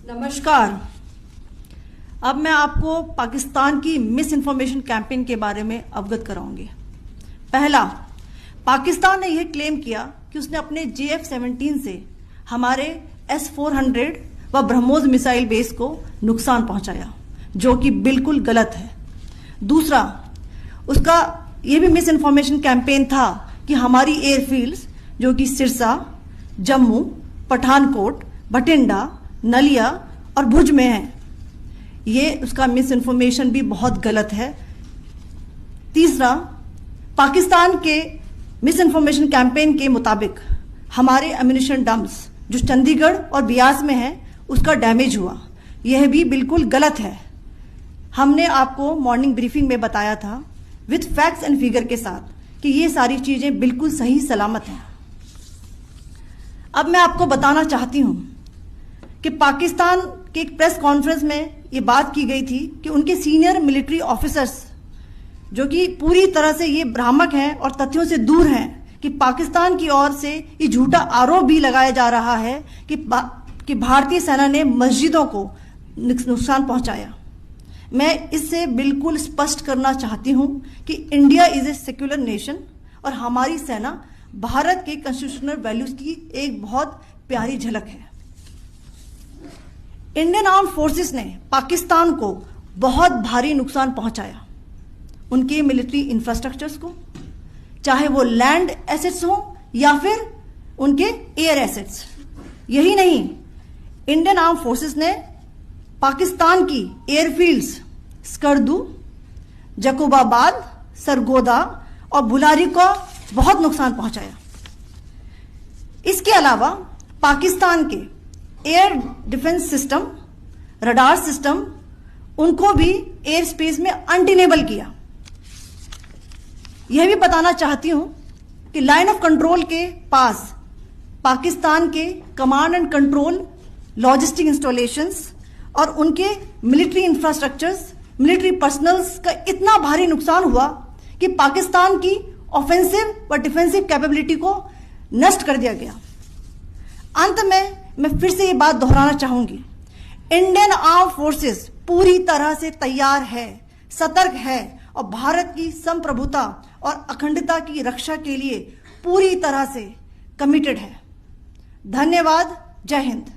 नमस्कार। अब मैं आपको पाकिस्तान की मिस इन्फॉर्मेशन कैंपेन के बारे में अवगत कराऊंगी। पहला, पाकिस्तान ने यह क्लेम किया कि उसने अपने JF-17 से हमारे S-400 व ब्रह्मोस मिसाइल बेस को नुकसान पहुंचाया, जो कि बिल्कुल गलत है। दूसरा, उसका यह भी मिस इन्फॉर्मेशन कैंपेन था कि हमारी एयरफील्ड्स जो कि सिरसा, जम्मू, पठानकोट, बठिंडा, नलिया और भुज में है। ये उसका मिस इन्फॉर्मेशन भी बहुत गलत है। तीसरा, पाकिस्तान के मिस इन्फॉर्मेशन कैंपेन के मुताबिक हमारे एम्यूनिशन डम्प्स जो चंडीगढ़ और बियास में है उसका डैमेज हुआ। यह भी बिल्कुल गलत है। हमने आपको मॉर्निंग ब्रीफिंग में बताया था विथ फैक्ट्स एंड फिगर के साथ कि ये सारी चीजें बिल्कुल सही सलामत हैं। अब मैं आपको बताना चाहती हूं कि पाकिस्तान के एक प्रेस कॉन्फ्रेंस में ये बात की गई थी कि उनके सीनियर मिलिट्री ऑफिसर्स जो कि पूरी तरह से ये भ्रामक हैं और तथ्यों से दूर हैं कि पाकिस्तान की ओर से ये झूठा आरोप भी लगाया जा रहा है कि भारतीय सेना ने मस्जिदों को नुकसान पहुंचाया। मैं इससे बिल्कुल स्पष्ट करना चाहती हूं कि India is a secular nation और हमारी सेना भारत के कॉन्स्टिट्यूशनल वैल्यूज की एक बहुत प्यारी झलक है। इंडियन आर्म फोर्सेस ने पाकिस्तान को बहुत भारी नुकसान पहुंचाया, उनके मिलिट्री इंफ्रास्ट्रक्चर्स को, चाहे वो लैंड एसेट्स हो या फिर उनके एयर एसेट्स। यही नहीं, इंडियन आर्म फोर्सेस ने पाकिस्तान की एयरफील्ड्स स्कर्दू, जकोबाबाद, सरगोदा और बुलारी को बहुत नुकसान पहुंचाया। इसके अलावा पाकिस्तान के air defence system, radar system, उनको भी एयर स्पेस में अनटेनेबल किया। यह भी बताना चाहती हूं कि लाइन ऑफ कंट्रोल के पास पाकिस्तान के command and control logistic installations और उनके मिलिट्री इंफ्रास्ट्रक्चर्स, मिलिट्री पर्सनल्स का इतना भारी नुकसान हुआ कि पाकिस्तान की ऑफेंसिव व डिफेंसिव कैपेबिलिटी को नष्ट कर दिया गया। अंत में मैं फिर से ये बात दोहराना चाहूंगी, इंडियन आर्म फोर्सेस पूरी तरह से तैयार है, सतर्क है और भारत की संप्रभुता और अखंडता की रक्षा के लिए पूरी तरह से कमिटेड है। धन्यवाद। जय हिंद।